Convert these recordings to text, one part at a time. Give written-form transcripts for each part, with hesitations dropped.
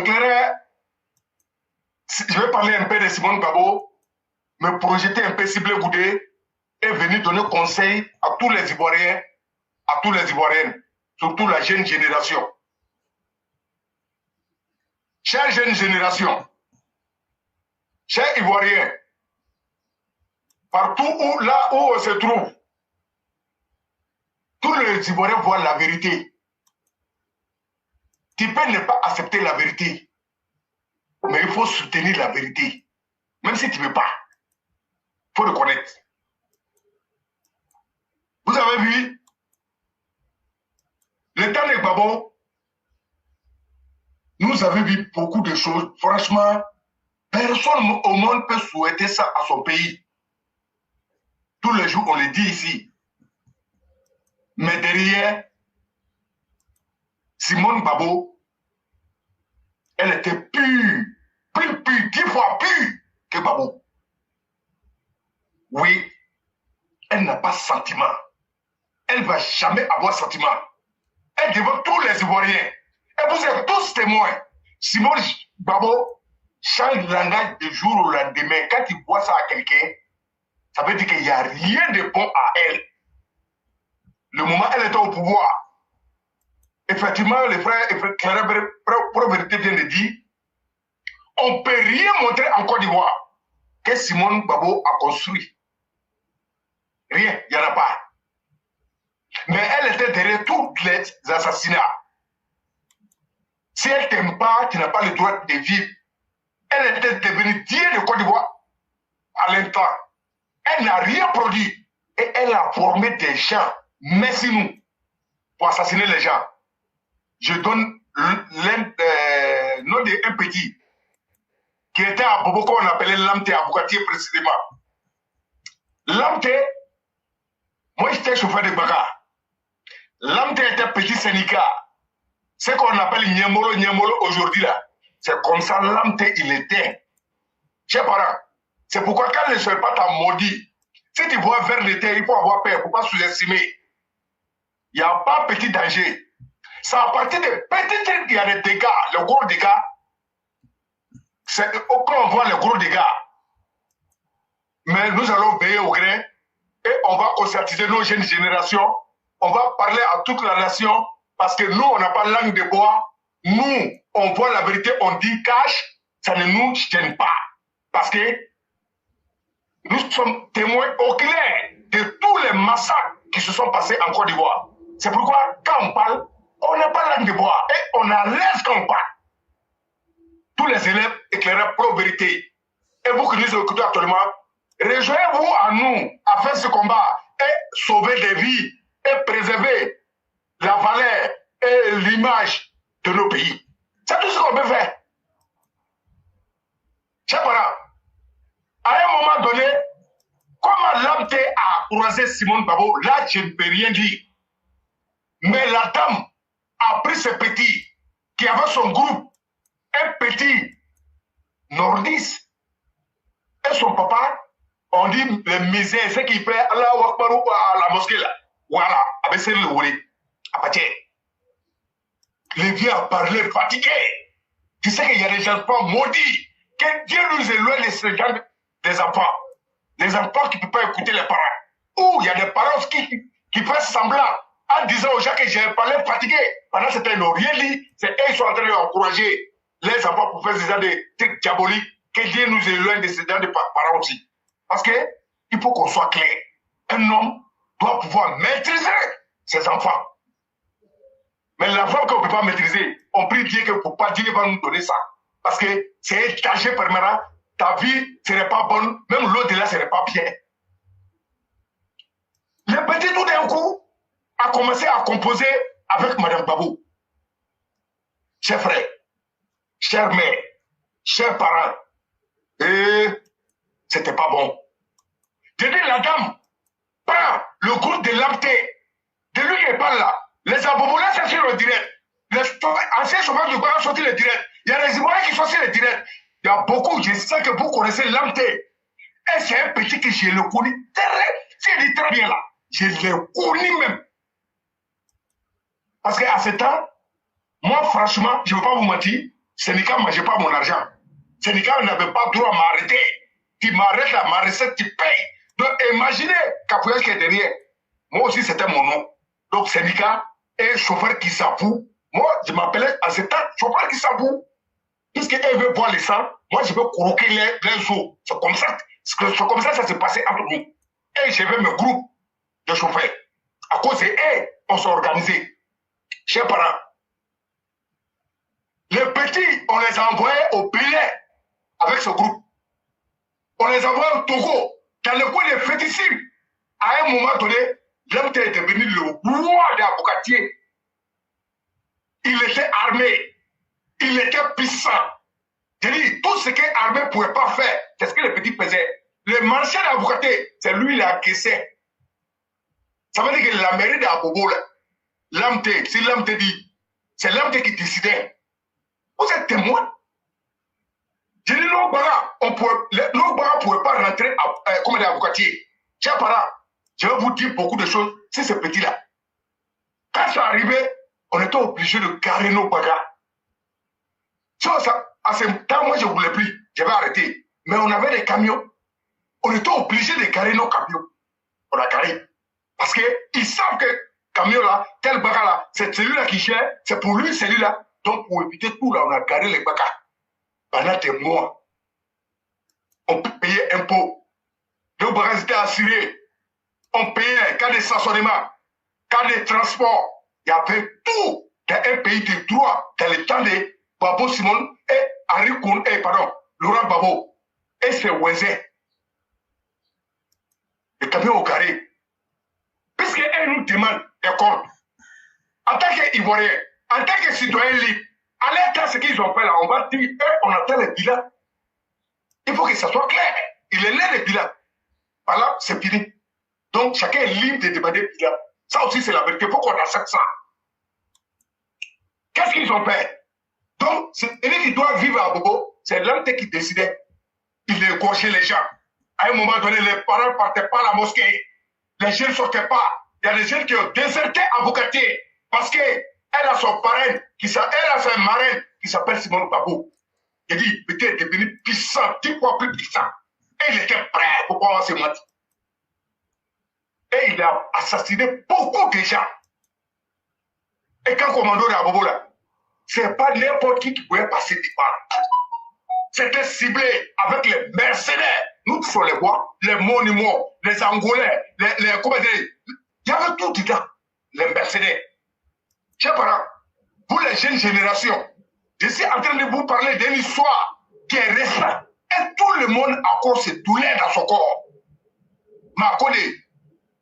éclairer, je vais parler un peu de Simone Gbagbo, me projeter un peu Ciblé Goudé et venir donner conseil à tous les Ivoiriens, à tous les Ivoiriennes, surtout la jeune génération. Chère jeune génération, chers Ivoiriens, partout là où on se trouve, tous les Ivoiriens voient la vérité. Tu peux ne pas accepter la vérité, mais il faut soutenir la vérité. Même si tu ne veux pas, il faut reconnaître. Vous avez vu, le temps de Gbagbo, nous avons vu beaucoup de choses. Franchement, personne au monde peut souhaiter ça à son pays. Tous les jours, on le dit ici. Mais derrière, Simone Gbagbo, elle était pure, plus pure, 10 fois pure que Gbagbo. Oui, elle n'a pas de sentiment. Elle ne va jamais avoir sentiment. Elle devant tous les Ivoiriens. Et vous êtes tous témoins. Simone Gbagbo change de langage de jour au lendemain. Quand il voit ça à quelqu'un, ça veut dire qu'il n'y a rien de bon à elle. Le moment où elle était au pouvoir, effectivement, le frère Clara Vérité vient de dire, on ne peut rien montrer en Côte d'Ivoire que Simone Gbagbo a construit. Rien, il n'y en a pas. Mais elle était derrière tous les assassinats. Si elle ne t'aime pas, tu n'as pas le droit de vivre. Elle était devenue dieu de Côte d'Ivoire à l'instant. Elle n'a rien produit. Et elle a formé des gens. Merci nous pour assassiner les gens. Je donne le nom d'un petit qui était à Boboko, on appelait Lamte à Boukatier précisément. Lamte, moi j'étais chauffeur de Baga. Lamte était petit syndicat. Ce qu'on appelle Niemolo aujourd'hui là. C'est comme ça Lamte il était. Chers parents, c'est pourquoi quand ne sois pas ta maudit, si tu vois vers l'été, il faut avoir peur, il ne faut pas sous-estimer. Il n'y a pas petit danger. C'est à partir de petits trucs qu'il y a des dégâts, les gros dégâts. C'est quand on voit les gros dégâts. Mais nous allons veiller au grain et on va conscientiser nos jeunes générations. On va parler à toute la nation parce que nous, on n'a pas langue de bois. Nous, on voit la vérité, on dit cache, ça ne nous gêne pas. Parce que nous sommes témoins au clair de tous les massacres qui se sont passés en Côte d'Ivoire. C'est pourquoi, quand on parle, on n'a pas langue de bois et on a l'aise quand on parle. Tous les élèves éclairés pro-vérité. Et vous qui nous écoutez actuellement, rejoignez-vous à nous à faire ce combat et sauver des vies et préserver la valeur et l'image de nos pays. C'est tout ce qu'on peut faire. Chers parents, à un moment donné, comment Lamte a croisé Simone Gbagbo, là je ne peux rien dire. Mais la dame a pris ce petit qui avait son groupe, un petit nordiste, et son papa, on dit le misère, ce qui fait Allah à la mosquée là. Voilà, avec ce le à partir. Les vieux a parlé fatigué. Tu sais qu'il y a des enfants maudits. Que Dieu nous éloigne de ces gens des enfants. Les enfants qui ne peuvent pas écouter les parents. Ou il y a des parents qui font semblant en disant aux gens que j'ai parlé fatigué. Pendant que c'était rien dit, c'est eux qui sont en train d'encourager les enfants pour faire ces gens de trucs diaboliques. Que Dieu nous éloigne de ces gens de parents aussi. Parce que il faut qu'on soit clair. Un homme doit pouvoir maîtriser ses enfants. Mais l'enfant qu'on ne peut pas maîtriser, on prie Dieu que pour pas Dieu va nous donner ça. Parce que c'est un danger permanent. Ta vie ne serait pas bonne, même l'autre là ne serait pas bien. Le petit tout d'un coup a commencé à composer avec Mme Gbagbo. Chers frères, chers mères, chers parents, et c'était pas bon. Je dis la dame, prends le groupe de Lamte, de lui qui parle là. Les abobolés sont sur le direct. Les anciens chauffeurs du Ghana sont sur le direct. Il y a les Ivoiriens qui sont sur le direct. Il y a beaucoup, je sais que vous connaissez Lamte. Et c'est un petit que je le connais très bien là. Je le connais même. Parce qu'à ce temps, moi franchement, je ne veux pas vous mentir, Sénégal ne mangeait pas mon argent. Sénégal n'avait pas droit à m'arrêter. Tu m'arrêtes là, ma recette, tu payes. Donc imaginez Capouyas qui est derrière. Moi aussi, c'était mon nom. Donc Sénégal et chauffeur qui s'avoue. Moi, je m'appelais à ce temps chauffeur qui s'avoue. Puisqu'elle veut boire le sang, moi je veux croquer les os. C'est comme ça. C'est comme ça que ça s'est passé entre nous. Et j'avais mes groupes de chauffeurs. À cause de eux, on s'est organisé. Chers parents, les petits, on les a envoyés au Bénin avec ce groupe. On les a envoyés au Togo, dans le coin des féticides. À un moment donné, l'homme était devenu le roi d'Abokatier. Il était armé. Il était puissant. Je dis, tout ce qu'un armé ne pouvait pas faire, c'est ce que les petits faisaient. Le marché d'Abokatier, c'est lui qui l'a encaissé. Ça veut dire que la mairie d'Abobo, l'AMT, si l'AMT dit, c'est l'AMT qui décidait. Vous êtes témoin. Je dis, nos parents ne pouvaient pas rentrer comme des avocatiers. Chers parents, je vais vous dire beaucoup de choses sur ce petit-là. Quand ça arrivait, on était obligé de garer nos bagages. À ce temps, moi, je ne voulais plus. J'avais arrêté. Mais on avait des camions. On était obligé de garer nos camions. On a garé. Parce qu'ils savent que camion-là, tel baga-là, c'est celui-là qui gère, c'est pour lui, celui-là. Donc, pour éviter tout, là, on a garé les bagas. Pendant des mois, on payait impôts. Les bagas étaient assurés. On payait cas de stationnement, cas de transport. Il y avait tout dans un pays de droit dans le temps de Babo Simon et Henri Koun, Laurent Babo. Et c'est Wezé. Les camions ont garé. Puisqu'elle nous demande des comptes, en tant qu'Ivoirien, en tant que citoyen libre, à l'état, ce qu'ils ont fait là, on va dire, on attend les bilans. Il faut que ça soit clair. Il est là les bilans. Voilà, c'est fini. Donc, chacun est libre de demander le bilan. Ça aussi, c'est la vérité. Pourquoi on accepte ça? Qu'est-ce qu'ils ont fait? Donc, c'est lui qui doit vivre à Bobo, c'est l'homme qui décidait. Il égorgeait les gens. À un moment donné, les parents ne partaient pas à la mosquée. Les jeunes ne sortaient pas. Il y a des jeunes qui ont déserté à Bokatier parce qu'elle a son parrain, elle a son marraine qui s'appelle Simon Babou. Il dit, il était devenu puissant, 10 fois plus puissant. Et il était prêt pour pouvoir se mentir. Et il a assassiné beaucoup de gens. Et quand commando de Abobo là, c'est pas n'importe qui pouvait passer devant. C'était ciblé avec les mercenaires. Nous tous les bois, les monuments, les Angolais, comment dire, il y avait tout dedans, les mercenaires. Chers parents, pour les jeunes générations, je suis en train de vous parler d'une histoire qui est récente. Et tout le monde a encore ce douleur dans son corps. Mais à cause de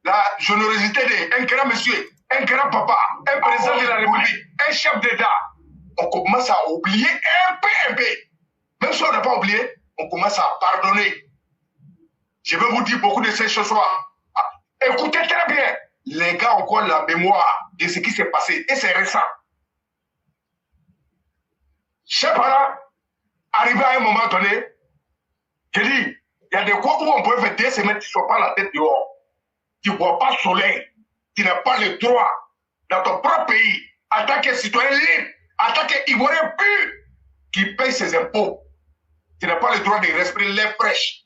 la générosité d'un grand monsieur, un grand papa, un président de la République, un chef d'État, on commence à oublier un peu. Même si on n'a pas oublié, on commence à pardonner. Je vais vous dire beaucoup de ces choses-là. Écoutez très bien. Les gars ont encore la mémoire de ce qui s'est passé. Et c'est récent. Chers parents, arrivé à un moment donné, je dis, il y a des coins où on peut faire 2 semaines, tu ne sors pas la tête dehors. Tu ne vois pas le soleil. Tu n'as pas le droit dans ton propre pays, en tant que citoyen libre, en tant qu'Ivoirien pur, qui paye ses impôts. Tu n'as pas le droit de respirer l'air fraîche.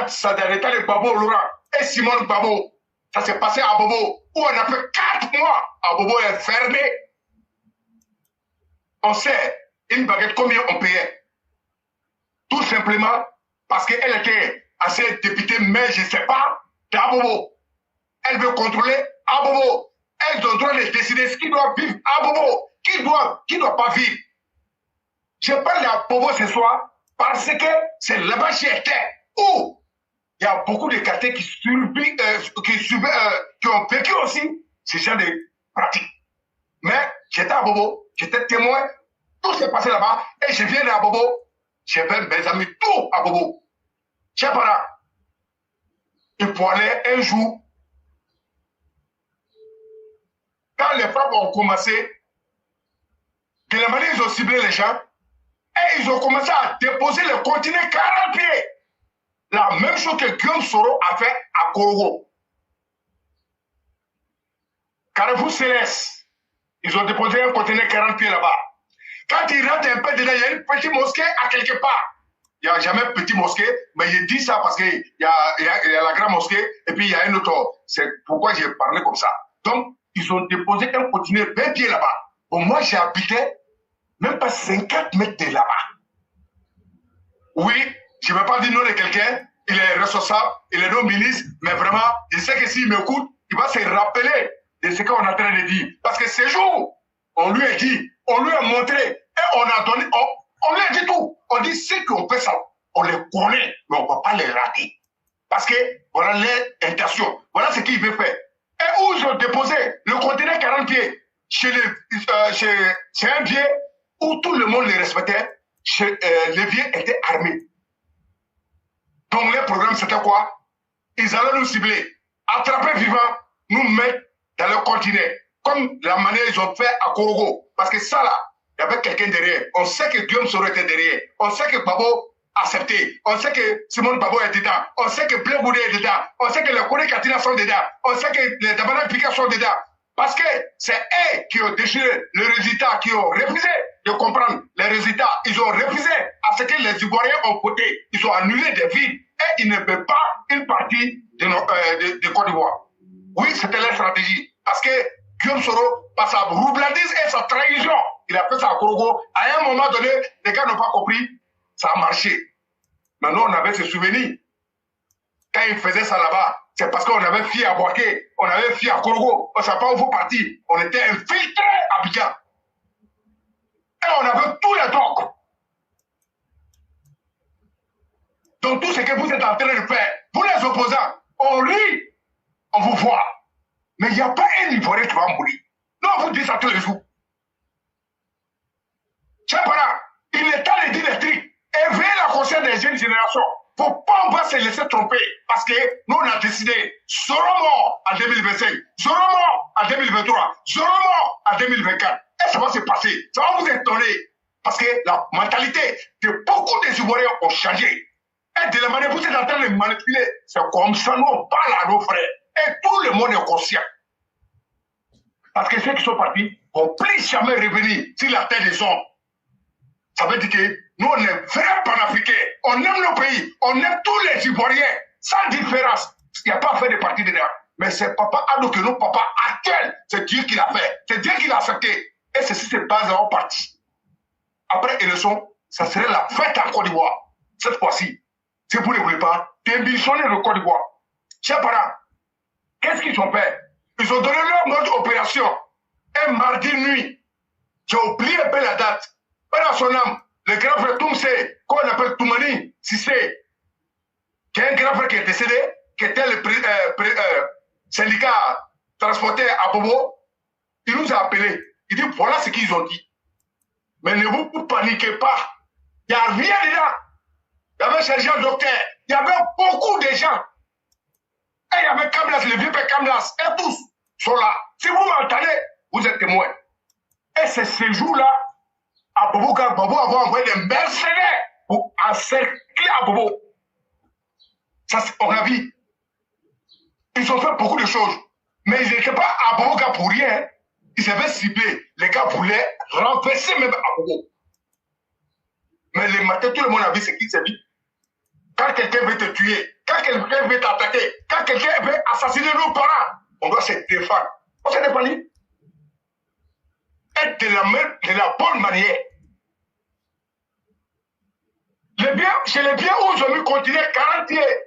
Ça dans l'état de Babo Laurent et Simon Babo. Ça s'est passé à Bobo, où on a fait 4 mois. À Bobo est fermé. On sait, une baguette, combien on payait. Tout simplement parce qu'elle était assez députée, mais je ne sais pas, à Bobo. Elle veut contrôler à Bobo. Elle a le droit de décider ce qui doit vivre à Bobo, qui doit pas vivre. Je parle à Bobo ce soir parce que c'est là-bas que j'étais. Où il y a beaucoup de quartiers qui ont vécu aussi ce genre de pratiques. Mais j'étais à Bobo, j'étais témoin, tout s'est passé là-bas, et je viens à Bobo, j'avais mes amis tout à Bobo. Chers parents, il faut aller un jour, quand les frappes ont commencé, de la manière ils ont ciblé les gens, et ils ont commencé à déposer le continent 40 pieds. La même chose que Guillaume Soro a fait à Korogo. Carrefour Céleste, ils ont déposé un conteneur 40 pieds là-bas. Quand il rentre un peu dedans, il y a une petite mosquée à quelque part. Il n'y a jamais petit mosquée, mais je dis ça parce qu'il y a la grande mosquée et puis il y a une autre. C'est pourquoi j'ai parlé comme ça. Donc, ils ont déposé un conteneur bien pied là-bas. Bon, moi, j'ai habité même pas 50 mètres de là-bas. Oui, je ne vais pas dire non de quelqu'un, il est responsable, il est non ministre, mais vraiment, je sais que s'il m'écoute, il va se rappeler de ce qu'on est en train de dire. Parce que ce jour, on lui a dit, on lui a montré, et on a donné, on lui a dit tout. On dit ceux qui ont fait ça, on les connaît, mais on ne peut pas les rater. Parce que voilà leur intention, voilà ce qu'il veut faire. Et où ils ont déposé le conteneur 40 pieds chez un vieux où tout le monde les respectait, les vieux étaient armés. Donc leur programme c'était quoi? Ils allaient nous cibler, attraper vivants, nous mettre dans le continent. Comme la manière ils ont fait à Korogo. Parce que ça là, il y avait quelqu'un derrière. On sait que Guillaume Soro était derrière. On sait que Babo a accepté. On sait que Simone Babo est dedans. On sait que Blé Boudé est dedans. On sait que les Kone Katina sont dedans. On sait que les Dabana Pika sont dedans. Parce que c'est eux qui ont déchiré le résultat, qui ont refusé de comprendre les résultats. Ils ont refusé à ce que les Ivoiriens ont voté. Ils ont annulé des villes et ils ne veulent pas une partie de Côte d'Ivoire. Oui, c'était leur stratégie. Parce que Guillaume Soro, par sa roublandise et sa trahison, il a fait ça à Korogo. À un moment donné, les gars n'ont pas compris, ça a marché. Maintenant, on avait ce souvenir. Quand il faisait ça là-bas, c'est parce qu'on avait fui à Boaké, on avait fui à Korogo, on ne savait pas où faut partir. On était infiltrés à Abidjan. Et on avait tous les drogues. Donc tout ce que vous êtes en train de faire, vous les opposants, on rit, on vous voit. Mais il n'y a pas un Ivoirien qui va mourir. Non, vous dites ça tous les jours. Chers parents, il est temps de dire les trucs. Éveillez la conscience des jeunes générations. Il ne faut pas on va se laisser tromper. Parce que nous, on a décidé, serons morts en 2025, serons morts en 2023, serons morts en 2024. Et ça va se passer. Ça va vous étonner. Parce que la mentalité de beaucoup des Ivoiriens ont changé. Et de la manière dont vous êtes en train de manipuler, c'est comme ça nous on parle à nos frères. Et tout le monde est conscient. Parce que ceux qui sont partis vont plus jamais revenir sur la terre des hommes. Ça veut dire que nous, on est vrais panafricains. On aime nos pays. On aime tous les Ivoiriens. Sans différence. Il n'y a pas fait de parti dedans. Mais c'est Papa Addo que nos papas actuels, c'est Dieu qui l'a fait. C'est Dieu qui l'a accepté. Et ceci se base en partie. Après élection, ça serait la fête en Côte d'Ivoire. Cette fois-ci, si vous ne voulez pas, démissionner le Côte d'Ivoire. Chers parents, qu'est-ce qu'ils ont fait? Ils ont donné leur mode d'opération. Un mardi nuit. J'ai oublié un peu la date. Par son âme, le grand frère Toumse, qu'on appelle Toumani Sissé, qui est un grand frère qui est décédé, qui était le syndicat transporté à Bobo, il nous a appelés. Il dit voilà ce qu'ils ont dit. Mais ne vous paniquez pas. Il n'y a rien dedans. Il y avait sergent docteur. Il y avait beaucoup de gens. Et il y avait Kamlas, le vieux père Kamlas. Et tous sont là. Si vous m'entendez, vous êtes témoins. Et c'est ce jour-là, à Bobo, quand Bobo avait envoyé des mercenaires pour encercler à Bobo. Ça, on a vu. Ils ont fait beaucoup de choses. Mais ils n'étaient pas à Bobo pour rien. Ils avaient ciblé. Les gars voulaient renverser même à Bobo. Mais le matin, tout le monde a vu ce qui s'est dit. Quand quelqu'un veut te tuer, quand quelqu'un veut t'attaquer, quand quelqu'un veut assassiner nos parents, on doit se défendre. On se défend. Être de la bonne manière. Chez les biens où ils ont mis continuer 40 pieds,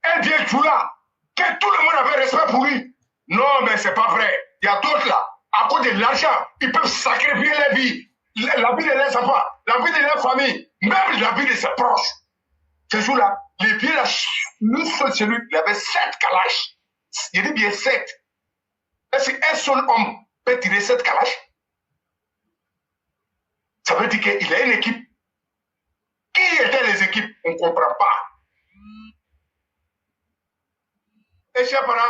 un vieux Tchoula, que tout le monde avait respect pour lui. Non, mais c'est pas vrai. Il y a d'autres là, à cause de l'argent, ils peuvent sacrifier leur vie, la vie de leurs enfants, la vie de leur famille, même la vie de ses proches. Ce jour-là, les vieux là, nous sommes chez lui, il avait 7 calaches. Il dit bien 7. Est-ce qu'un seul homme peut tirer 7 calaches? Ça veut dire qu'il a une équipe. Qui étaient les équipes? On ne comprend pas. Et chers parents,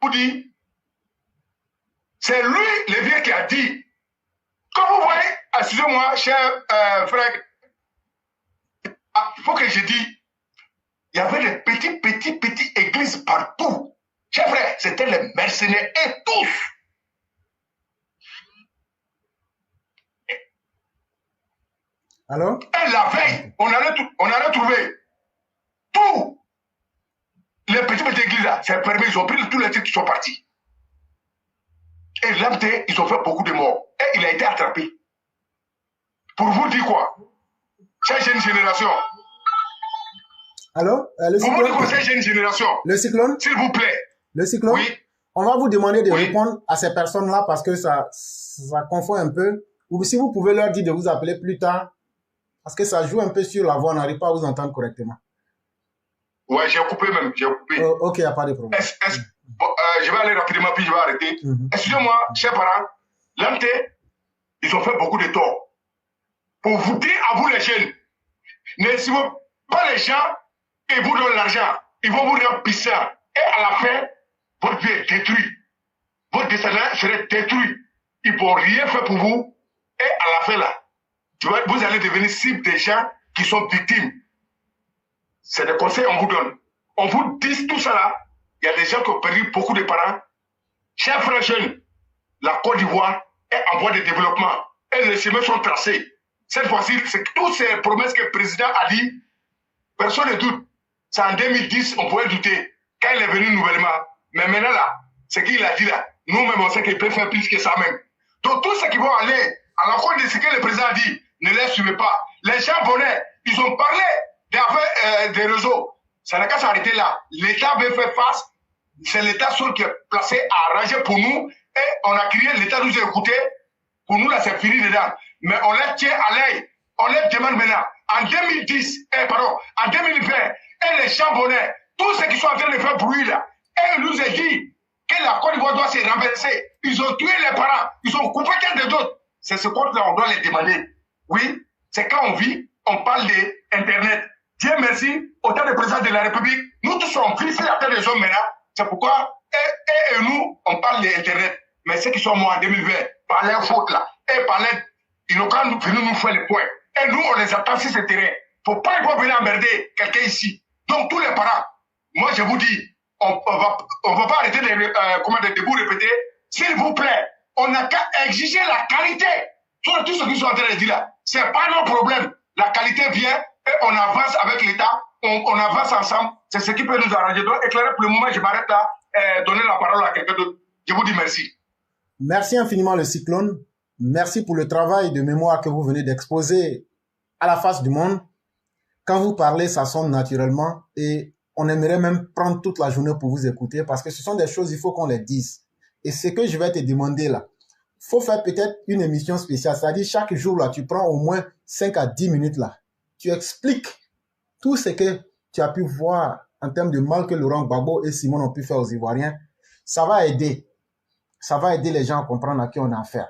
vous dit, c'est lui, le vieux, qui a dit, comme vous voyez, excusez-moi, cher frère, il faut que je dise, il y avait des petites églises partout. Chers frères, c'était les mercenaires et tous. Alors? Et la veille, on allait trouver tous les petits églises là, c'est permis, ils ont pris tous les titres qui sont partis. Et l'AMT, ils ont fait beaucoup de morts. Et il a été attrapé. Pour vous dire quoi? Cette jeune génération. Alors, le cyclone. Pour vous dire quoi, cette jeune génération? Le cyclone. S'il vous plaît. Le cyclone. Oui. On va vous demander de répondre à ces personnes-là parce que ça confond un peu. Ou si vous pouvez leur dire de vous appeler plus tard, parce que ça joue un peu sur la voix, on n'arrive pas à vous entendre correctement. Ouais, j'ai coupé même, j'ai coupé. Ok, il n'y a pas de problème. Je vais aller rapidement, puis je vais arrêter. Excusez-moi, chers parents, l'AMT, ils ont fait beaucoup de tort. Pour vous dire à vous les jeunes, ne suivez pas les gens et vous donnent l'argent. Ils vont vous rendre puissant. Et à la fin, votre vie est détruite. Votre descendant serait détruit. Ils ne vont rien faire pour vous. Et à la fin, là, vous allez devenir cible des gens qui sont victimes. C'est des conseils qu'on vous donne. On vous dit tout ça là. Il y a des gens qui ont perdu beaucoup de parents. Chers frères jeunes, la Côte d'Ivoire est en voie de développement. Et les chemins sont tracés. Cette fois-ci, c'est toutes ces promesses que le président a dit, personne ne doute. C'est en 2010, on pouvait douter, quand il est venu nouvellement. Mais maintenant là, ce qu'il a dit là, nous-mêmes on sait qu'il peut faire plus que ça même. Donc tous ceux qui vont aller à l'encontre de ce que le président a dit, ne les suivez pas. Les Japonais, ils ont parlé des affaires des réseaux. Ça n'a qu'à s'arrêter là. L'État veut faire face. C'est l'État seul qui est placé à arranger pour nous. Et on a crié, l'État nous a écoutés. Pour nous, là, c'est fini dedans. Mais on les tient à l'œil. On les demande maintenant. En 2010, en 2020, et les Japonais, tous ceux qui sont en train de faire bruit là, et ils nous ont dit que la Côte d'Ivoire doit se renverser. Ils ont tué les parents. Ils ont coupé quelqu'un d'autres. C'est ce compte-là, on doit les demander. Oui, c'est quand on vit, on parle d'Internet. Dieu merci, au temps du président de la République, nous tous sommes glissés à terre des hommes maintenant. C'est pourquoi, et nous, on parle d'Internet. Mais ceux qui sont morts en 2020, par leur faute là, et par leur, ils n'ont qu'à venir nous faire les points. Et nous, on les attend sur ce terrain. Faut pas qu'ils vont venir emmerder quelqu'un ici. Donc, tous les parents, moi, je vous dis, on va pas arrêter de vous répéter. S'il vous plaît, on n'a qu'à exiger la qualité. Sur tout ce qu'ils sont en train de dire là. C'est pas nos problèmes. La qualité vient et on avance avec l'État. On avance ensemble. C'est ce qui peut nous arranger. Donc, éclairer pour le moment, je m'arrête là. Donner la parole à quelqu'un d'autre. Je vous dis merci. Merci infiniment, le cyclone. Merci pour le travail de mémoire que vous venez d'exposer à la face du monde. Quand vous parlez, ça sonne naturellement et on aimerait même prendre toute la journée pour vous écouter parce que ce sont des choses, il faut qu'on les dise. Et ce que je vais te demander là, il faut faire peut-être une émission spéciale. C'est-à-dire, chaque jour là, tu prends au moins 5 à 10 minutes là. Tu expliques tout ce que tu as pu voir en termes de mal que Laurent Gbagbo et Simon ont pu faire aux Ivoiriens. Ça va aider. Ça va aider les gens à comprendre à qui on a affaire.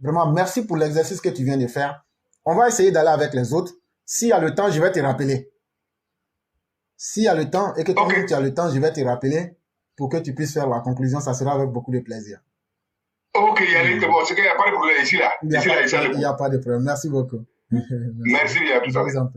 Vraiment, merci pour l'exercice que tu viens de faire. On va essayer d'aller avec les autres. S'il y a le temps, je vais te rappeler. S'il y a le temps et que toi-même tu as le temps, je vais te rappeler pour que tu puisses faire la conclusion. Ça sera avec beaucoup de plaisir. Ok, Yannick, c'est bon. C'est qu'il n'y a pas de problème ici là. Il n'y a pas de problème. Merci beaucoup. Merci, à tout à l'heure.